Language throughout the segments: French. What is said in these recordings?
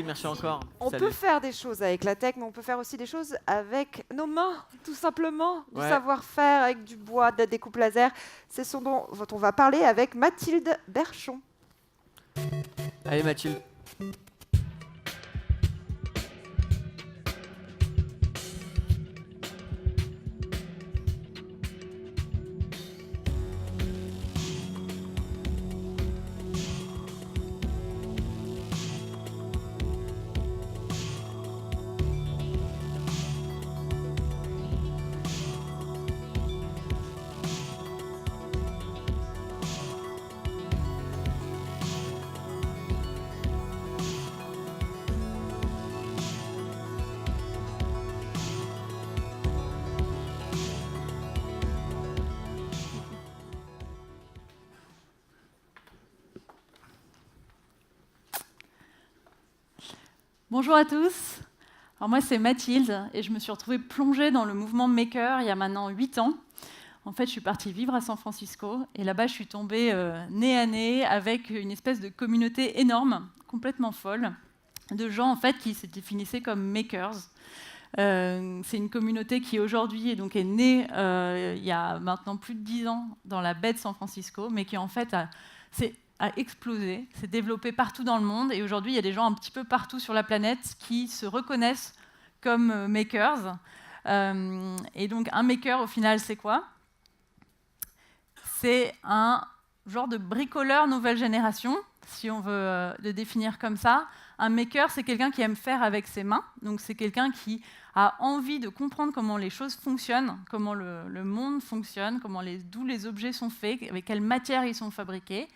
merci encore. On Salut. peut faire des choses avec la tech, mais on peut faire aussi des choses avec nos mains, tout simplement. Du Ouais. savoir-faire avec du bois, de la découpe laser. C'est ce dont on va parler avec Mathilde Berchon. Allez Mathilde. Bonjour à tous. Alors moi, c'est Mathilde et je me suis retrouvée plongée dans le mouvement Maker il y a maintenant 8 ans. En fait, je suis partie vivre à San Francisco et là-bas, je suis tombée nez à nez avec une espèce de communauté énorme, complètement folle, de gens en fait qui se définissaient comme makers. C'est une communauté qui aujourd'hui est née il y a maintenant plus de 10 ans dans la baie de San Francisco, mais qui en fait a explosé, s'est développé partout dans le monde. Et aujourd'hui, il y a des gens un petit peu partout sur la planète qui se reconnaissent comme makers. Et donc, un maker, au final, c'est quoi? C'est un genre de bricoleur nouvelle génération, si on veut le définir comme ça. Un maker, c'est quelqu'un qui aime faire avec ses mains. Donc, c'est quelqu'un qui a envie de comprendre comment les choses fonctionnent, comment le monde fonctionne, d'où les objets sont faits, avec quelle matière ils sont fabriqués,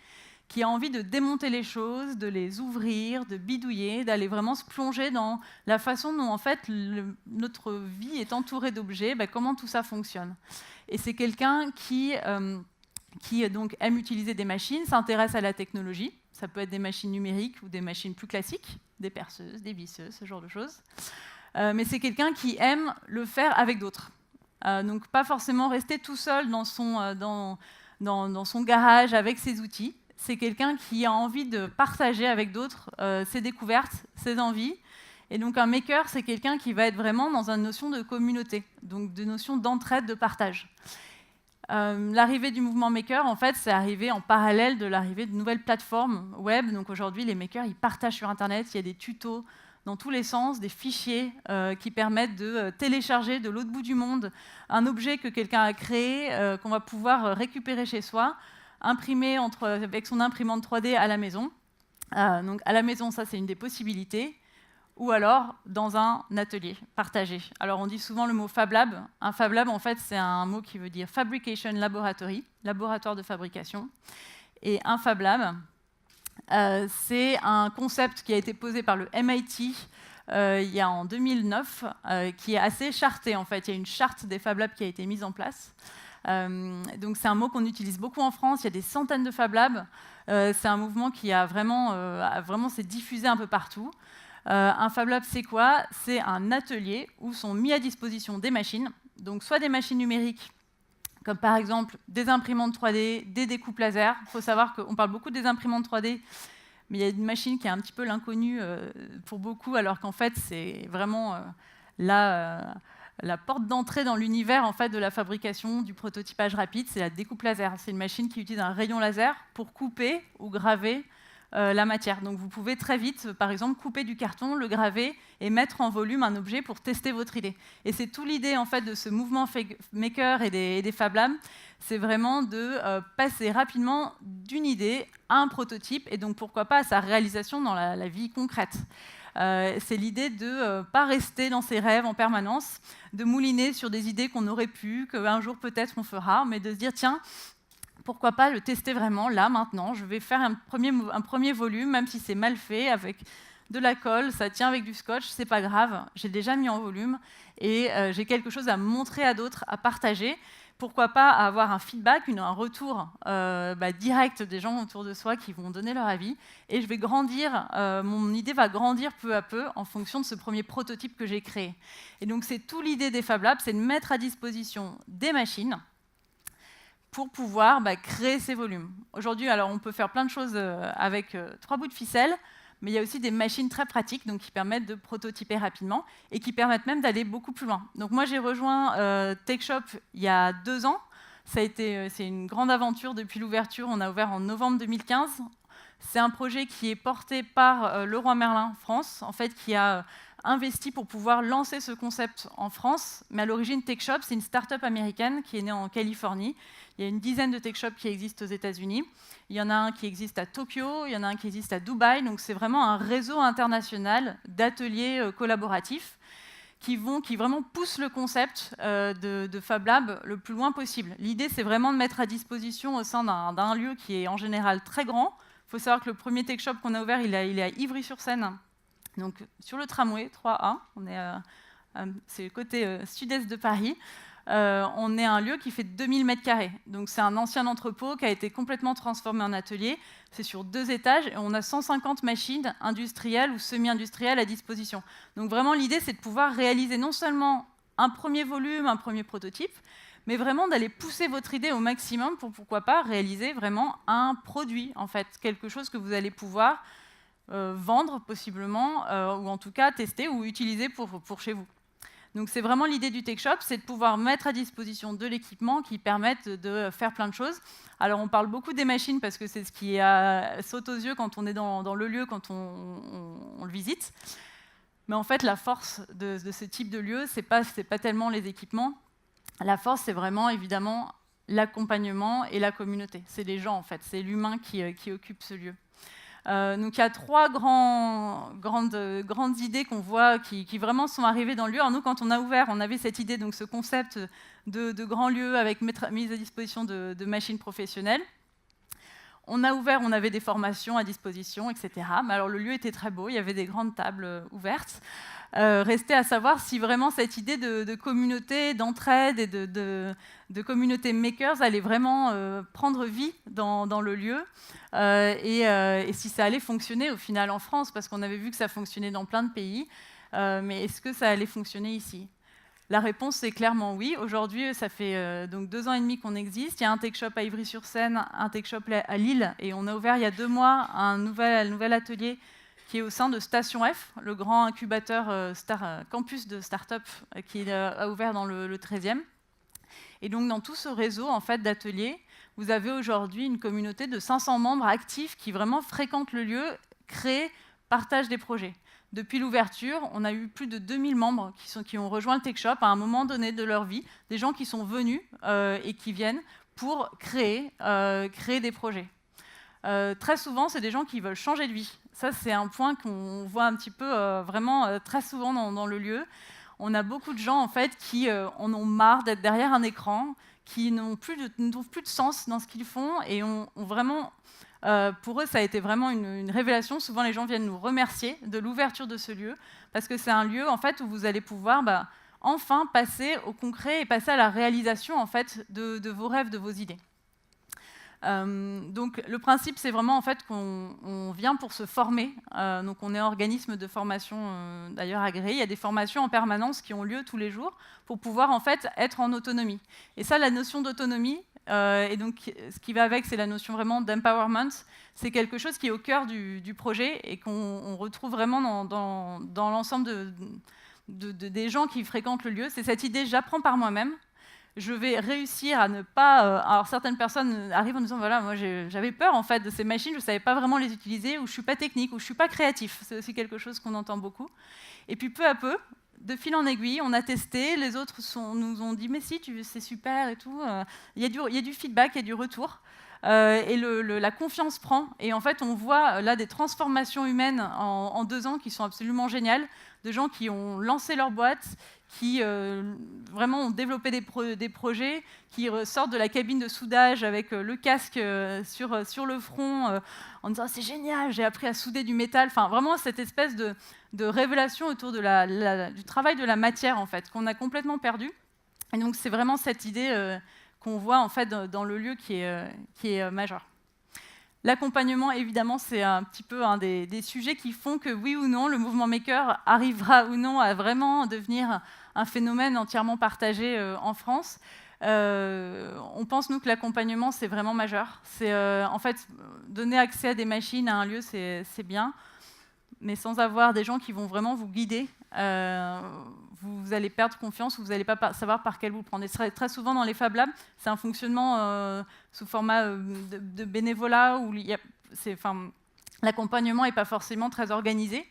qui a envie de démonter les choses, de les ouvrir, de bidouiller, d'aller vraiment se plonger dans la façon dont en fait notre vie est entourée d'objets, comment tout ça fonctionne. Et c'est quelqu'un qui donc aime utiliser des machines, s'intéresse à la technologie. Ça peut être des machines numériques ou des machines plus classiques, des perceuses, des visseuses, ce genre de choses. Mais c'est quelqu'un qui aime le faire avec d'autres. Donc pas forcément rester tout seul dans son garage avec ses outils. C'est quelqu'un qui a envie de partager avec d'autres ses découvertes, ses envies. Et donc un maker, c'est quelqu'un qui va être vraiment dans une notion de communauté, donc de notion d'entraide, de partage. L'arrivée du mouvement maker, en fait, c'est arrivé en parallèle de l'arrivée de nouvelles plateformes web. Donc aujourd'hui, les makers, ils partagent sur Internet, il y a des tutos dans tous les sens, des fichiers qui permettent de télécharger de l'autre bout du monde un objet que quelqu'un a créé, qu'on va pouvoir récupérer chez soi, imprimer avec son imprimante 3D à la maison. Donc à la maison, ça c'est une des possibilités. Ou alors dans un atelier partagé. Alors on dit souvent le mot Fab Lab. Un Fab Lab, en fait, c'est un mot qui veut dire Fabrication Laboratory, laboratoire de fabrication. Et un Fab Lab, c'est un concept qui a été posé par le MIT en 2009, qui est assez charté, en fait. Il y a une charte des Fab Labs qui a été mise en place. Donc c'est un mot qu'on utilise beaucoup en France. Il y a des centaines de Fab Labs. C'est un mouvement qui a vraiment s'est diffusé un peu partout. Un Fab Lab, c'est quoi? C'est un atelier où sont mis à disposition des machines, donc soit des machines numériques, comme par exemple des imprimantes 3D, des découpes laser. Il faut savoir qu'on parle beaucoup des imprimantes 3D, mais il y a une machine qui est un petit peu l'inconnu pour beaucoup, alors qu'en fait, c'est vraiment la porte d'entrée dans l'univers en fait, de la fabrication, du prototypage rapide, c'est la découpe laser. C'est une machine qui utilise un rayon laser pour couper ou graver la matière. Donc vous pouvez très vite, par exemple, couper du carton, le graver et mettre en volume un objet pour tester votre idée. Et c'est tout l'idée en fait de ce mouvement maker et des Fab Labs, c'est vraiment de passer rapidement d'une idée à un prototype et donc pourquoi pas à sa réalisation dans la vie concrète. C'est l'idée de ne pas rester dans ses rêves en permanence, de mouliner sur des idées qu'on aurait pu, qu'un jour peut-être on fera, mais de se dire tiens, pourquoi pas le tester vraiment là, maintenant. Je vais faire un premier volume, même si c'est mal fait, avec de la colle, ça tient avec du scotch, c'est pas grave, j'ai déjà mis en volume et j'ai quelque chose à montrer à d'autres, à partager. Pourquoi pas avoir un feedback, un retour direct des gens autour de soi qui vont donner leur avis. Et je vais grandir, mon idée va grandir peu à peu en fonction de ce premier prototype que j'ai créé. Et donc c'est tout l'idée des Fab Labs, c'est de mettre à disposition des machines pour pouvoir créer ces volumes. Aujourd'hui, alors on peut faire plein de choses avec 3 bouts de ficelle, mais il y a aussi des machines très pratiques, donc qui permettent de prototyper rapidement et qui permettent même d'aller beaucoup plus loin. Donc moi, j'ai rejoint TechShop il y a 2 ans. C'est une grande aventure depuis l'ouverture. On a ouvert en novembre 2015. C'est un projet qui est porté par Leroy Merlin France, en fait, qui a investi pour pouvoir lancer ce concept en France. Mais à l'origine, TechShop, c'est une start-up américaine qui est née en Californie. Il y a une dizaine de TechShop qui existent aux États-Unis. Il y en a un qui existe à Tokyo, il y en a un qui existe à Dubaï. Donc c'est vraiment un réseau international d'ateliers collaboratifs qui vraiment poussent le concept de Fab Lab le plus loin possible. L'idée, c'est vraiment de mettre à disposition au sein d'un lieu qui est en général très grand. Il faut savoir que le premier tech shop qu'on a ouvert, il est à Ivry-sur-Seine, donc sur le tramway 3A. C'est le côté sud-est de Paris. On est un lieu qui fait 2000 m². Donc c'est un ancien entrepôt qui a été complètement transformé en atelier. C'est sur 2 étages et on a 150 machines industrielles ou semi-industrielles à disposition. Donc vraiment, l'idée, c'est de pouvoir réaliser non seulement un premier volume, un premier prototype, mais vraiment d'aller pousser votre idée au maximum pour, pourquoi pas, réaliser vraiment un produit, en fait, quelque chose que vous allez pouvoir vendre possiblement, ou en tout cas tester ou utiliser pour chez vous. Donc c'est vraiment l'idée du Tech Shop, c'est de pouvoir mettre à disposition de l'équipement qui permette de faire plein de choses. Alors on parle beaucoup des machines parce que c'est ce qui saute aux yeux quand on est dans le lieu, quand on le visite. Mais en fait, la force de ce type de lieu, c'est pas tellement les équipements. La force, c'est vraiment évidemment l'accompagnement et la communauté. C'est les gens en fait, c'est l'humain qui occupe ce lieu. Donc il y a 3 grandes idées qu'on voit qui vraiment sont arrivées dans le lieu. Alors nous, quand on a ouvert, on avait cette idée, donc ce concept de grand lieu avec mise à disposition de machines professionnelles. On a ouvert, on avait des formations à disposition, etc. Mais alors le lieu était très beau, il y avait des grandes tables ouvertes. Restait à savoir si vraiment cette idée de communauté, d'entraide et de communauté makers allait vraiment prendre vie dans le lieu et si ça allait fonctionner au final en France, parce qu'on avait vu que ça fonctionnait dans plein de pays, mais est-ce que ça allait fonctionner ici ? La réponse est clairement oui. Aujourd'hui, ça fait donc 2 ans et demi qu'on existe. Il y a un tech shop à Ivry-sur-Seine, un tech shop à Lille, et on a ouvert il y a 2 mois un nouvel atelier qui est au sein de Station F, le grand incubateur campus de start-up qui a ouvert dans le 13e. Et donc, dans tout ce réseau en fait, d'ateliers, vous avez aujourd'hui une communauté de 500 membres actifs qui vraiment fréquentent le lieu, créent, partagent des projets. Depuis l'ouverture, on a eu plus de 2000 membres qui ont rejoint le Tech Shop à un moment donné de leur vie, des gens qui sont venus et qui viennent pour créer des projets. Très souvent, c'est des gens qui veulent changer de vie. Ça, c'est un point qu'on voit un petit peu vraiment très souvent dans le lieu. On a beaucoup de gens en fait, qui en ont marre d'être derrière un écran, qui ne trouvent plus de sens dans ce qu'ils font et ont vraiment... pour eux, ça a été vraiment une révélation. Souvent, les gens viennent nous remercier de l'ouverture de ce lieu, parce que c'est un lieu en fait, où vous allez pouvoir enfin passer au concret et passer à la réalisation en fait, de vos rêves, de vos idées. Donc, le principe, c'est vraiment en fait, qu'on vient pour se former. Donc, on est un organisme de formation d'ailleurs agréé. Il y a des formations en permanence qui ont lieu tous les jours pour pouvoir en fait, être en autonomie. Et ça, la notion d'autonomie, et donc, ce qui va avec, c'est la notion vraiment d'empowerment. C'est quelque chose qui est au cœur du projet et qu'on retrouve vraiment dans l'ensemble des gens qui fréquentent le lieu. C'est cette idée, j'apprends par moi-même. Je vais réussir à ne pas... alors, certaines personnes arrivent en disant, voilà, moi, j'avais peur, en fait, de ces machines, je ne savais pas vraiment les utiliser, ou je ne suis pas technique, ou je ne suis pas créatif. C'est aussi quelque chose qu'on entend beaucoup. Et puis, peu à peu, de fil en aiguille, on a testé, les autres nous ont dit « mais si, c'est super et tout ». Il y a du feedback, il y a du retour. Et la confiance prend. Et en fait, on voit là des transformations humaines en 2 ans qui sont absolument géniales, de gens qui ont lancé leur boîte, qui vraiment ont développé des projets, qui sortent de la cabine de soudage avec le casque sur le front en disant « c'est génial, j'ai appris à souder du métal ». Enfin, vraiment cette espèce de révélation autour du travail de la matière, en fait, qu'on a complètement perdu. Et donc, c'est vraiment cette idée qu'on voit en fait, dans le lieu qui est majeur. L'accompagnement, évidemment, c'est un petit peu un des sujets qui font que, oui ou non, le mouvement maker arrivera ou non à vraiment devenir un phénomène entièrement partagé en France. On pense, nous, que l'accompagnement, c'est vraiment majeur. C'est en fait, donner accès à des machines à un lieu, c'est bien. mais sans avoir des gens qui vont vraiment vous guider, vous allez perdre confiance, vous n'allez pas savoir par quel vous prendre. Et très souvent dans les Fab Labs, c'est un fonctionnement sous format de bénévolat où l'accompagnement n'est pas forcément très organisé.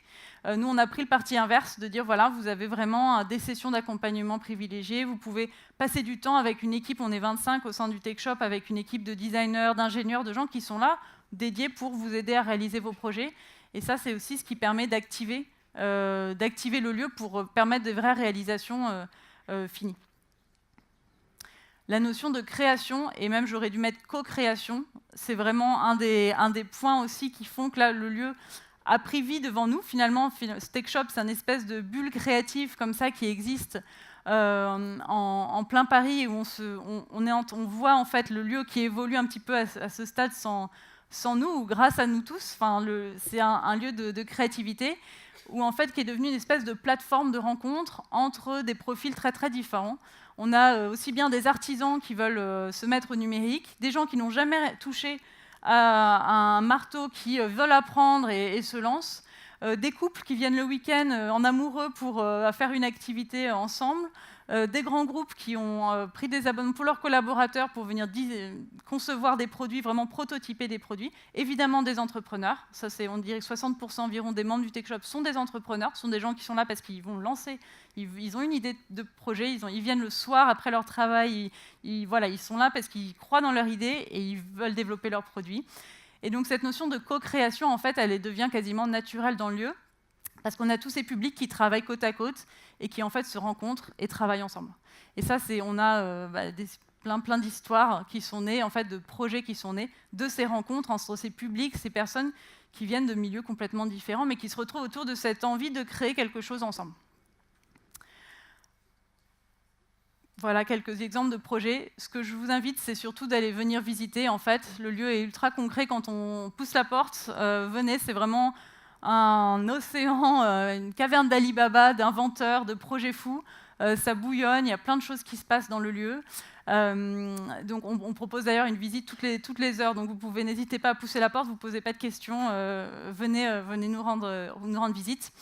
Nous, on a pris le parti inverse de dire, voilà, vous avez vraiment des sessions d'accompagnement privilégiées, vous pouvez passer du temps avec une équipe, on est 25 au sein du Tech Shop, avec une équipe de designers, d'ingénieurs, de gens qui sont là, dédiés pour vous aider à réaliser vos projets. Et ça, c'est aussi ce qui permet d'activer le lieu pour permettre de vraies réalisations finies. La notion de création, et même j'aurais dû mettre co-création, c'est vraiment un des points aussi qui font que là, le lieu a pris vie devant nous. Finalement, Tech Shop, c'est une espèce de bulle créative comme ça qui existe en plein Paris, où on voit en fait le lieu qui évolue un petit peu à ce stade sans nous, ou grâce à nous tous. Enfin, c'est un lieu de créativité où en fait qui est devenu une espèce de plateforme de rencontre entre des profils très très différents. On a aussi bien des artisans qui veulent se mettre au numérique, des gens qui n'ont jamais touché à un marteau, qui veulent apprendre et se lancent, des couples qui viennent le week-end en amoureux pour faire une activité ensemble, des grands groupes qui ont pris des abonnements pour leurs collaborateurs pour venir concevoir des produits, vraiment prototyper des produits. Évidemment des entrepreneurs, ça c'est, on dirait que 60% environ des membres du Tech Shop sont des entrepreneurs, sont des gens qui sont là parce qu'ils vont lancer, ils ont une idée de projet, ils viennent le soir après leur travail, ils sont là parce qu'ils croient dans leur idée et ils veulent développer leurs produits. Et donc cette notion de co-création, en fait, elle devient quasiment naturelle dans le lieu, parce qu'on a tous ces publics qui travaillent côte à côte et qui en fait se rencontrent et travaillent ensemble. Et ça, on a plein d'histoires qui sont nées, en fait, de projets qui sont nés de ces rencontres entre ces publics, ces personnes qui viennent de milieux complètement différents, mais qui se retrouvent autour de cette envie de créer quelque chose ensemble. Voilà quelques exemples de projets. Ce que je vous invite, c'est surtout d'aller venir visiter. En fait, le lieu est ultra concret. Quand on pousse la porte, venez, c'est vraiment un océan, une caverne d'Ali Baba, d'inventeurs, de projets fous. Ça bouillonne, il y a plein de choses qui se passent dans le lieu. Donc on propose d'ailleurs une visite toutes les heures, donc n'hésitez pas à pousser la porte, vous ne posez pas de questions, venez nous rendre visite.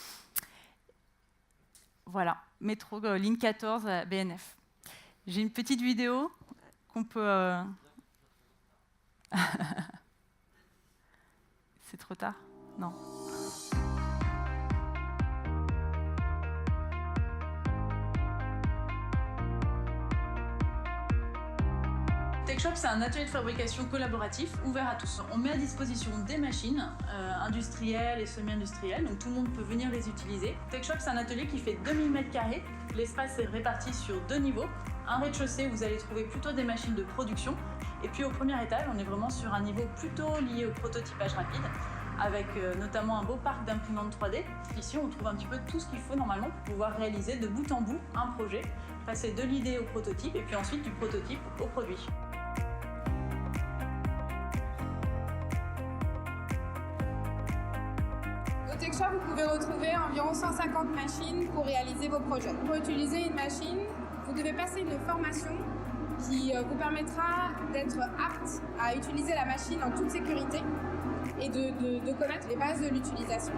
Voilà, métro ligne 14 à BNF. J'ai une petite vidéo qu'on peut... C'est trop tard? Non. Tech Shop, c'est un atelier de fabrication collaboratif ouvert à tous. On met à disposition des machines industrielles et semi-industrielles, donc tout le monde peut venir les utiliser. Tech Shop, c'est un atelier qui fait 2000 m². L'espace est réparti sur 2 niveaux. Un rez-de-chaussée où vous allez trouver plutôt des machines de production. Et puis au premier étage, on est vraiment sur un niveau plutôt lié au prototypage rapide, avec notamment un beau parc d'imprimantes 3D. Ici, on trouve un petit peu tout ce qu'il faut normalement pour pouvoir réaliser de bout en bout un projet, passer de l'idée au prototype et puis ensuite du prototype au produit. Au Tech Shop, vous pouvez retrouver environ 150 machines pour réaliser vos projets. Pour utiliser une machine, vous devez passer une formation qui vous permettra d'être apte à utiliser la machine en toute sécurité et de connaître les bases de l'utilisation.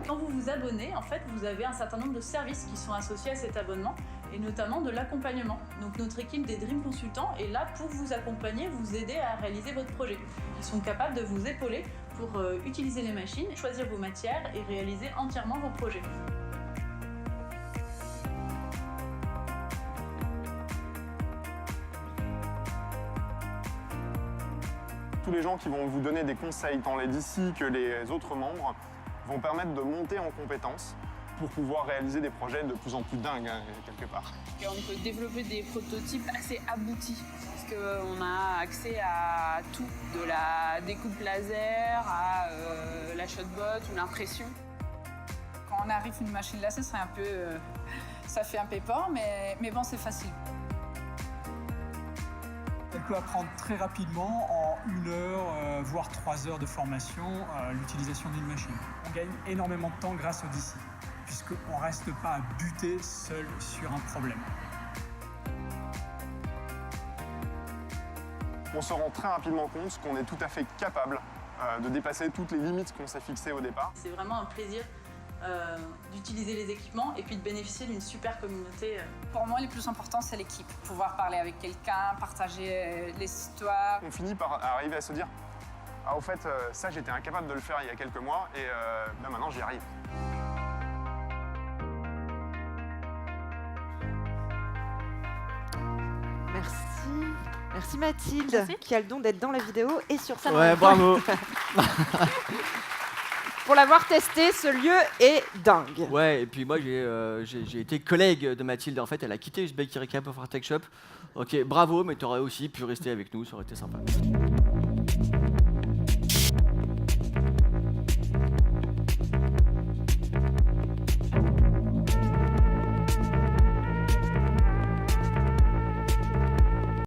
Quand vous vous abonnez, en fait, vous avez un certain nombre de services qui sont associés à cet abonnement, et notamment de l'accompagnement. Donc notre équipe des Dream Consultants est là pour vous accompagner, vous aider à réaliser votre projet. Ils sont capables de vous épauler pour utiliser les machines, choisir vos matières et réaliser entièrement vos projets. Tous les gens qui vont vous donner des conseils, tant les d'ici que les autres membres, vont permettre de monter en compétences pour pouvoir réaliser des projets de plus en plus dingues, quelque part. Et on peut développer des prototypes assez aboutis, parce qu'on a accès à tout, de la découpe laser à la shotbot ou l'impression. Quand on arrive une machine là, ça serait un peu... ça fait un peu peur, mais bon, c'est facile. Elle peut apprendre très rapidement, en 1 heure, voire 3 heures de formation, l'utilisation d'une machine. On gagne énormément de temps grâce au DC, puisqu'on ne reste pas à buter seul sur un problème. on se rend très rapidement compte qu'on est tout à fait capable de dépasser toutes les limites qu'on s'est fixées au départ. C'est vraiment un plaisir d'utiliser les équipements et puis de bénéficier d'une super communauté. Pour moi, le plus important, c'est l'équipe. Pouvoir parler avec quelqu'un, partager les histoires. On finit par arriver à se dire « Ah, au fait, ça, j'étais incapable de le faire il y a quelques mois et ben maintenant, j'y arrive. » Merci. Merci Mathilde, Merci. qui a le don d'être dans la vidéo et sur scène. Ouais, bravo. Pour l'avoir testé, ce lieu est dingue. Ouais, et puis moi, j'ai été collègue de Mathilde. En fait, elle a quitté Uzbek Erika pour faire Tech Shop. Ok, bravo, mais t'aurais aussi pu rester avec nous, ça aurait été sympa.